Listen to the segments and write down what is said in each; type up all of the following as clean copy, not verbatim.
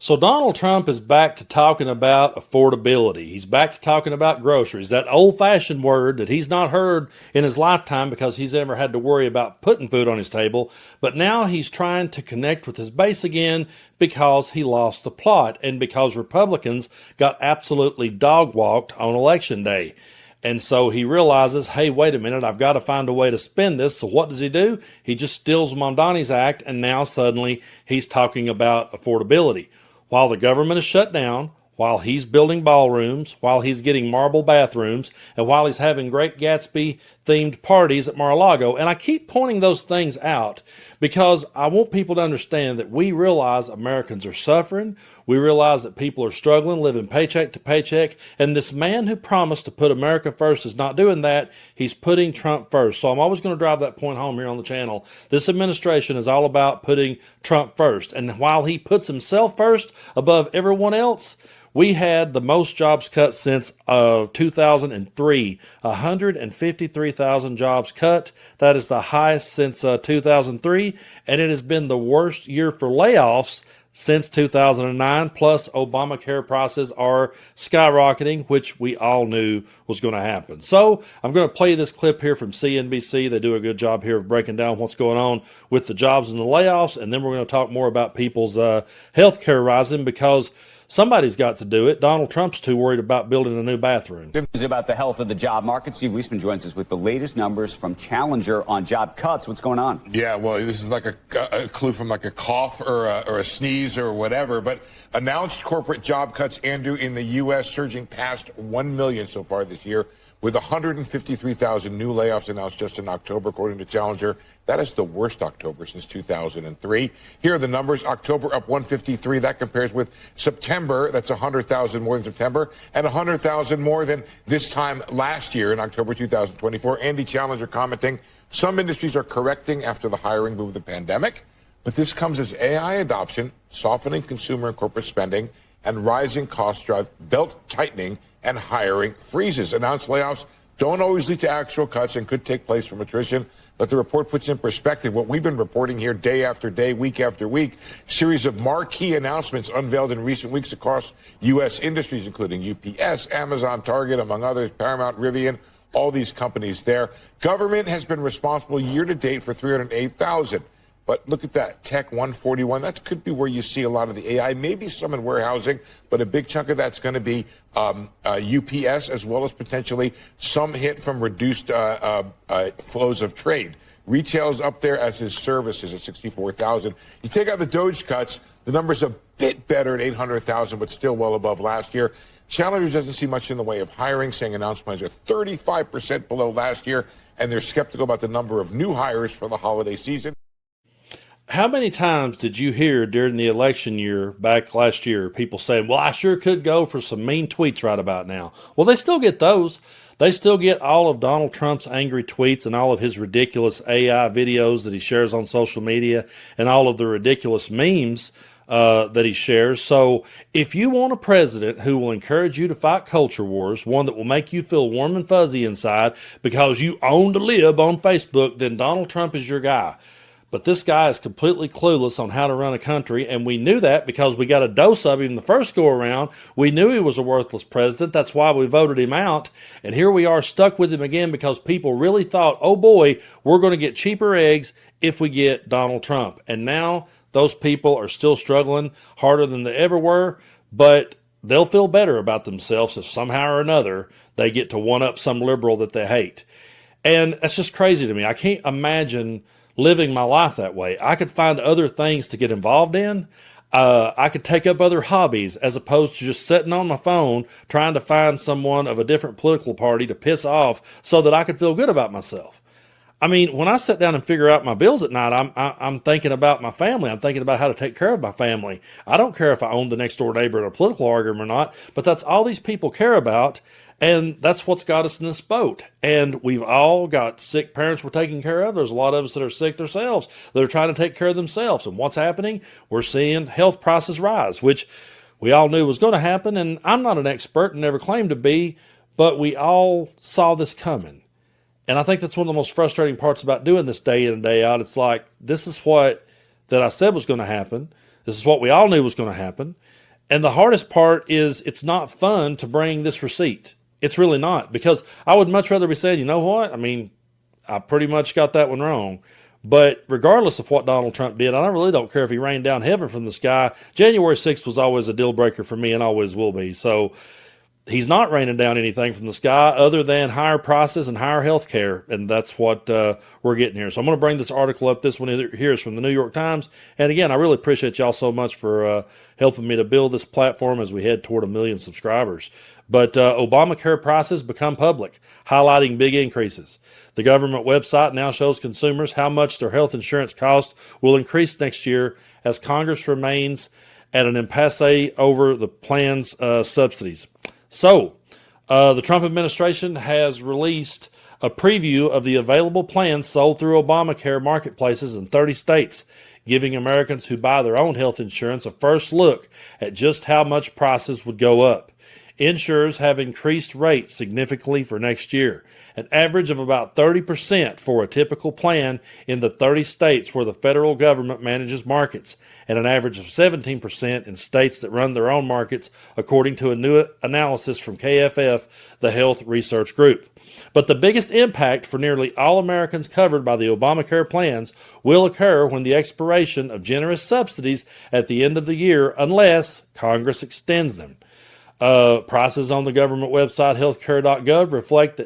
So Donald Trump is back to talking about affordability. He's back to talking about groceries, that old-fashioned word that he's not heard in his lifetime because he's never had to worry about putting food on his table. But now he's trying to connect with his base again because he lost the plot and because Republicans got absolutely dog-walked on Election Day. And so he realizes, hey, wait a minute, I've got to find a way to spend this. So what does he do? He just steals Mondani's act, and now suddenly he's talking about affordability. While the government is shut down, while he's building ballrooms, while he's getting marble bathrooms, and while he's having Great Gatsby-themed parties at Mar-a-Lago. And I keep pointing those things out because I want people to understand that we realize Americans are suffering. We realize that people are struggling, living paycheck to paycheck. And this man who promised to put America first is not doing that. He's putting Trump first. So I'm always going to drive that point home here on the channel. This administration is all about putting Trump first. And while he puts himself first above everyone else, we had the most jobs cut since 2003, 153,000 jobs cut. That is the highest since 2003, and it has been the worst year for layoffs since 2009, plus Obamacare prices are skyrocketing, which we all knew was going to happen. So I'm going to play this clip here from CNBC. They do a good job here of breaking down what's going on with the jobs and the layoffs, and then we're going to talk more about people's health care rising because somebody's got to do it. Donald Trump's too worried about building a new bathroom. Is about the health of the job market. Steve Leisman joins us with the latest numbers from Challenger on job cuts. What's going on? Yeah, well, this is like a clue from like a cough or a sneeze or whatever. But announced corporate job cuts, Andrew, in the U.S. surging past 1 million so far this year, with 153,000 new layoffs announced just in October, according to Challenger. That is the worst October since 2003. Here are the numbers. October up 153. That compares with September. That's 100,000 more than September and 100,000 more than this time last year in October 2024. Andy Challenger commenting, some industries are correcting after the hiring boom of the pandemic, but this comes as AI adoption, softening consumer and corporate spending, and rising costs drive belt tightening and hiring freezes. Announced layoffs don't always lead to actual cuts and could take place from attrition, but the report puts in perspective what we've been reporting here day after day, week after week. Series of marquee announcements unveiled in recent weeks across U.S. industries, including UPS, Amazon, Target, among others, Paramount, Rivian, all these companies there. Government has been responsible year to date for 308,000. But look at that, tech 141. That could be where you see a lot of the AI, maybe some in warehousing, but a big chunk of that's going to be UPS, as well as potentially some hit from reduced flows of trade. Retail's up there, as is services at 64,000. You take out the Doge cuts, the number's a bit better at 800,000, but still well above last year. Challenger doesn't see much in the way of hiring, saying announced plans are 35% below last year, and they're skeptical about the number of new hires for the holiday season. How many times did you hear during the election year back last year people saying, well, I sure could go for some mean tweets right about now? Well, they still get those. They still get all of Donald Trump's angry tweets and all of his ridiculous AI videos that he shares on social media and all of the ridiculous memes that he shares. So if you want a president who will encourage you to fight culture wars, one that will make you feel warm and fuzzy inside because you own to live on Facebook, then Donald Trump is your guy. But this guy is completely clueless on how to run a country, and we knew that because we got a dose of him the first go-around. We knew he was a worthless president. That's why we voted him out. And here we are stuck with him again because people really thought, oh boy, we're going to get cheaper eggs if we get Donald Trump. And now those people are still struggling harder than they ever were, but they'll feel better about themselves if somehow or another they get to one-up some liberal that they hate. And that's just crazy to me. I can't imagine living my life that way. I could find other things to get involved in. I could take up other hobbies as opposed to just sitting on my phone trying to find someone of a different political party to piss off so that I could feel good about myself. I mean, when I sit down and figure out my bills at night, I'm thinking about my family. I'm thinking about how to take care of my family. I don't care if I own the next door neighbor in a political argument or not, but that's all these people care about. And that's what's got us in this boat. And we've all got sick parents we're taking care of. There's a lot of us that are sick themselves that are trying to take care of themselves. And what's happening? We're seeing health prices rise, which we all knew was going to happen. And I'm not an expert and never claimed to be, but we all saw this coming. And I think that's one of the most frustrating parts about doing this day in and day out. It's like, this is what that I said was going to happen. This is what we all knew was going to happen. And the hardest part is it's not fun to bring this receipt. It's really not, because I would much rather be saying, you know what? I mean, I pretty much got that one wrong. But regardless of what Donald Trump did, I really don't care if he rained down heaven from the sky. January 6th was always a deal breaker for me and always will be. So he's not raining down anything from the sky other than higher prices and higher health care. And that's what we're getting here. So I'm going to bring this article up. This one here is from the New York Times. And again, I really appreciate y'all so much for helping me to build this platform as we head toward 1 million subscribers. But Obamacare prices become public, highlighting big increases. The government website now shows consumers how much their health insurance cost will increase next year as Congress remains at an impasse over the plan's subsidies. So, the Trump administration has released a preview of the available plans sold through Obamacare marketplaces in 30 states, giving Americans who buy their own health insurance a first look at just how much prices would go up. Insurers have increased rates significantly for next year, an average of about 30% for a typical plan in the 30 states where the federal government manages markets, and an average of 17% in states that run their own markets, according to a new analysis from KFF, the Health Research Group. But the biggest impact for nearly all Americans covered by the Obamacare plans will occur when the expiration of generous subsidies at the end of the year, unless Congress extends them. Prices on the government website healthcare.gov reflect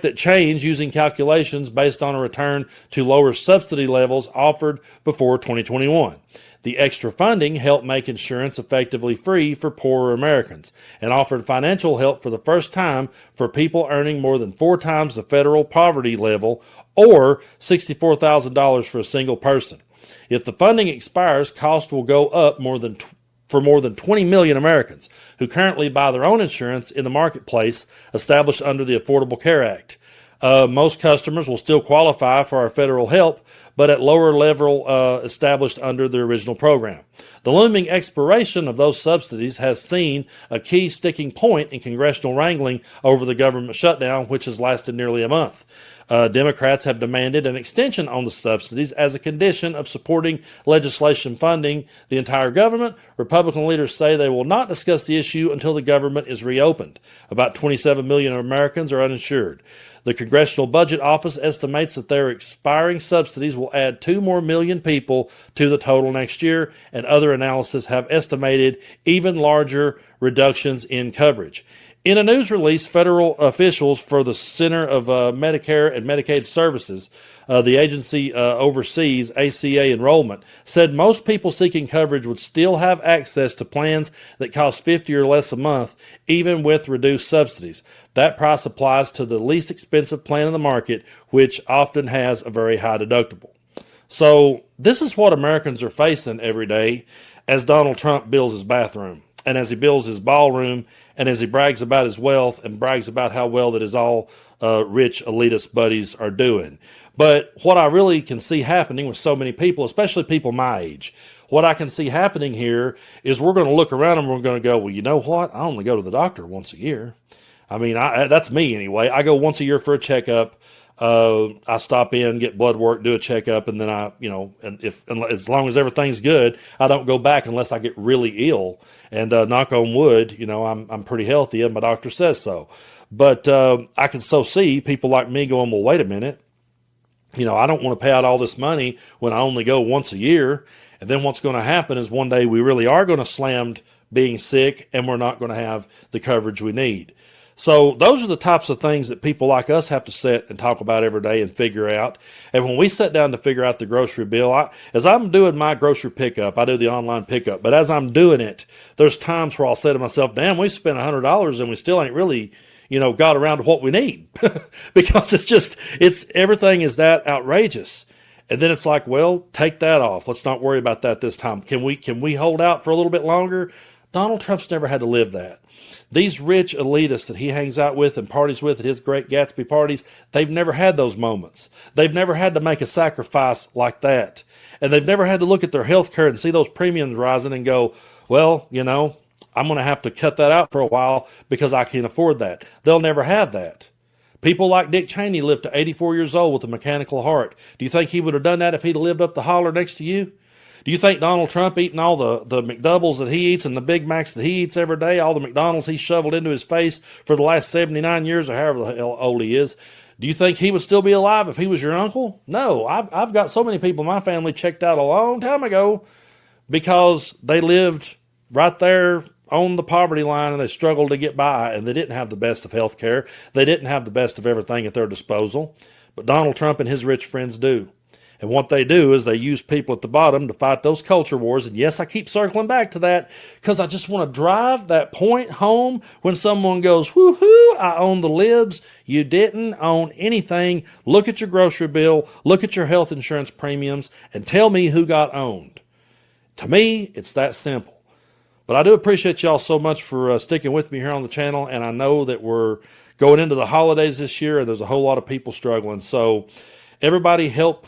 that change using calculations based on a return to lower subsidy levels offered before 2021. The extra funding helped make insurance effectively free for poorer Americans and offered financial help for the first time for people earning more than 4 times the federal poverty level, or $64,000 for a single person. If the funding expires, costs will go up for more than 20 million Americans who currently buy their own insurance in the marketplace established under the Affordable Care Act. Most customers will still qualify for our federal help, but at lower level established under the original program. The looming expiration of those subsidies has seen a key sticking point in congressional wrangling over the government shutdown, which has lasted nearly a month. Democrats have demanded an extension on the subsidies as a condition of supporting legislation funding the entire government. Republican leaders say they will not discuss the issue until the government is reopened. About 27 million Americans are uninsured. The Congressional Budget Office estimates that their expiring subsidies will add 2 more million people to the total next year, and other analysis have estimated even larger reductions in coverage. In a news release, federal officials for the Center of Medicare and Medicaid Services, the agency oversees ACA enrollment, said most people seeking coverage would still have access to plans that cost $50 or less a month, even with reduced subsidies. That price applies to the least expensive plan in the market, which often has a very high deductible. So this is what Americans are facing every day as Donald Trump builds his bathroom, and as he builds his ballroom, and as he brags about his wealth and brags about how well that his all rich elitist buddies are doing. But what I really can see happening with so many people, especially people my age, what I can see happening here is we're going to look around and we're going to go, well, you know what? I only go to the doctor once a year. I mean, that's me anyway. I go once a year for a checkup. I stop in, get blood work, do a checkup, and then as long as everything's good, I don't go back unless I get really ill. And knock on wood, I'm pretty healthy, and my doctor says so. But I can so see people like me going, well, wait a minute. I don't want to pay out all this money when I only go once a year. And then what's going to happen is one day we really are going to slam being sick, and we're not going to have the coverage we need. So those are the types of things that people like us have to sit and talk about every day and figure out. And when we sit down to figure out the grocery bill, as I'm doing my grocery pickup, I do the online pickup, but as I'm doing it, there's times where I'll say to myself, damn, we spent $100 and we still ain't really, got around to what we need because everything is that outrageous. And then it's like, well, take that off. Let's not worry about that this time. Can we hold out for a little bit longer? Donald Trump's never had to live that. These rich elitists that he hangs out with and parties with at his Great Gatsby parties, they've never had those moments. They've never had to make a sacrifice like that. And they've never had to look at their health care and see those premiums rising and go, well, I'm going to have to cut that out for a while because I can't afford that. They'll never have that. People like Dick Cheney lived to 84 years old with a mechanical heart. Do you think he would have done that if he'd lived up the holler next to you? Do you think Donald Trump eating all the McDoubles that he eats and the Big Macs that he eats every day, all the McDonald's he shoveled into his face for the last 79 years or however the hell old he is, do you think he would still be alive if he was your uncle? No. I've got so many people in my family checked out a long time ago because they lived right there on the poverty line and they struggled to get by, and they didn't have the best of health care. They didn't have the best of everything at their disposal. But Donald Trump and his rich friends do. And what they do is they use people at the bottom to fight those culture wars. And yes, I keep circling back to that because I just want to drive that point home when someone goes, woohoo, I own the libs. You didn't own anything. Look at your grocery bill. Look at your health insurance premiums and tell me who got owned. To me, it's that simple. But I do appreciate y'all so much for sticking with me here on the channel. And I know that we're going into the holidays this year and there's a whole lot of people struggling. So everybody help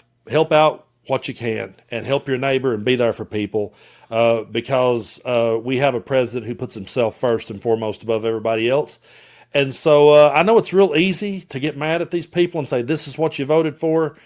out what you can and help your neighbor and be there for people because we have a president who puts himself first and foremost above everybody else. And so I know it's real easy to get mad at these people and say, this is what you voted for.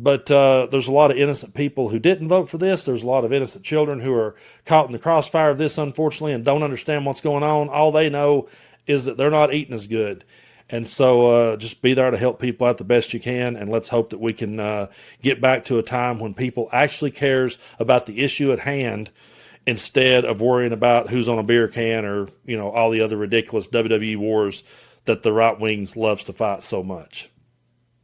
But there's a lot of innocent people who didn't vote for this. There's a lot of innocent children who are caught in the crossfire of this, unfortunately, and don't understand what's going on. All they know is that they're not eating as good. And so just be there to help people out the best you can, and let's hope that we can get back to a time when people actually cares about the issue at hand instead of worrying about who's on a beer can or, all the other ridiculous WWE wars that the right wings loves to fight so much.